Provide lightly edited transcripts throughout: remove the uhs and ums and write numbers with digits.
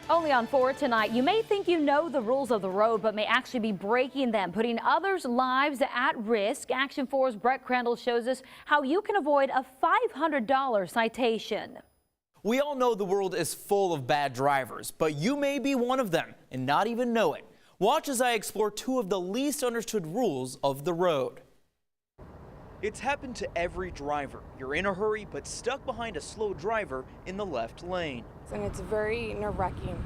Only on 4 tonight, you may think you know the rules of the road, but may actually be breaking them, putting others' lives at risk. Action 4's Brett Crandall shows us how you can avoid a $500 citation. We all know the world is full of bad drivers, but you may be one of them and not even know it. Watch as I explore two of the least understood rules of the road. It's happened to every driver. You're in a hurry, but stuck behind a slow driver in the left lane. And it's very nerve-wracking,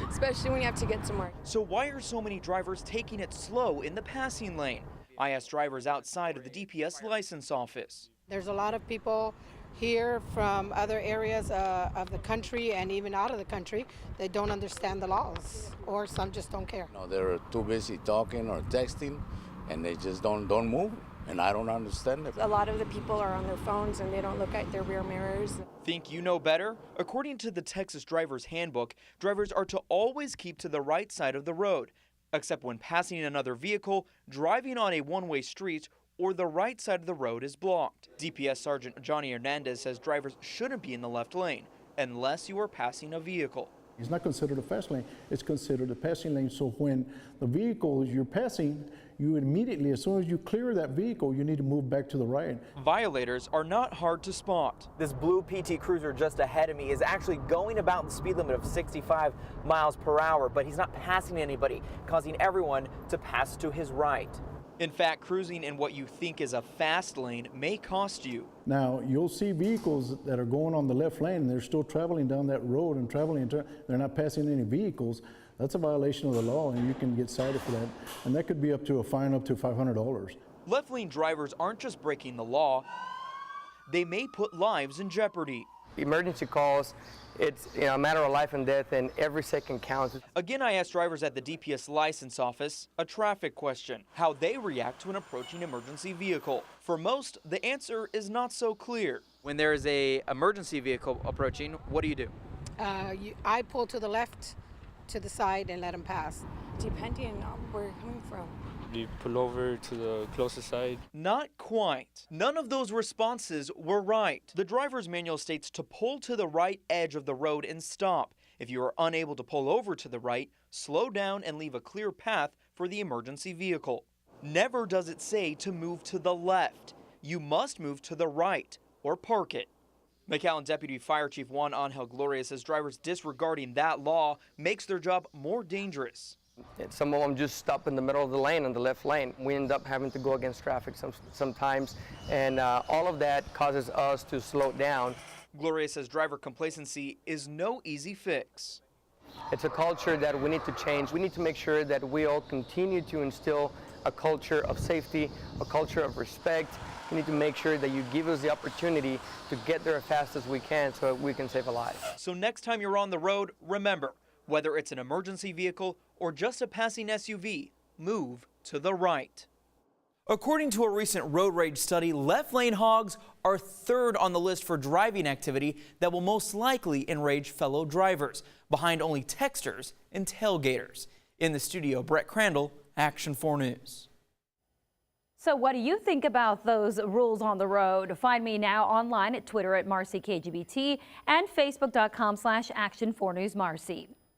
especially when you have to get somewhere. So why are so many drivers taking it slow in the passing lane? I asked drivers outside of the DPS license office. There's a lot of people here from other areas of the country and even out of the country that don't understand the laws, or some just don't care. No, they're too busy talking or texting, and they just don't move. And I don't understand it. A lot of the people are on their phones and they don't look at their rear mirrors. Think you know better? According to the Texas Driver's Handbook, drivers are to always keep to the right side of the road, except when passing another vehicle, driving on a one-way street, or the right side of the road is blocked. DPS Sergeant Johnny Hernandez says drivers shouldn't be in the left lane unless you are passing a vehicle. It's not considered a fast lane, it's considered a passing lane. So when the vehicle you're passing, you immediately, as soon as you clear that vehicle, you need to move back to the right. Violators are not hard to spot. This blue PT Cruiser just ahead of me is actually going about the speed limit of 65 miles per hour, but he's not passing anybody, causing everyone to pass to his right. In fact, cruising in what you think is a fast lane may cost you. Now, you'll see vehicles that are going on the left lane and they're still traveling down that road and they're not passing any vehicles. That's a violation of the law and you can get cited for that. And that could be up to a fine up to $500. Left lane drivers aren't just breaking the law, they may put lives in jeopardy. Emergency calls, it's a matter of life and death, and every second counts. Again, I asked drivers at the DPS license office a traffic question, how they react to an approaching emergency vehicle. For most, the answer is not so clear. When there is an emergency vehicle approaching, what do? I pull to the left, to the side, and let them pass. Depending on where you're coming from. You pull over to the closest side. Not quite. None of those responses were right. The driver's manual states to pull to the right edge of the road and stop. If you are unable to pull over to the right, slow down and leave a clear path for the emergency vehicle. Never does it say to move to the left. You must move to the right or park it. McAllen Deputy Fire Chief Juan Angel Gloria says drivers disregarding that law makes their job more dangerous. Some of them just stop in the middle of the lane, in the left lane. We end up having to go against traffic sometimes, and all of that causes us to slow down. Gloria says driver complacency is no easy fix. It's a culture that we need to change. We need to make sure that we all continue to instill a culture of safety, a culture of respect. We need to make sure that you give us the opportunity to get there as fast as we can so that we can save a life. So next time you're on the road, remember, whether it's an emergency vehicle or just a passing SUV, move to the right. According to a recent road rage study, left lane hogs are third on the list for driving activity that will most likely enrage fellow drivers, behind only texters and tailgaters. In the studio, Brett Crandall, Action 4 News. So what do you think about those rules on the road? Find me now online at Twitter at MarcyKGBT and Facebook.com/Action4NewsMarcy.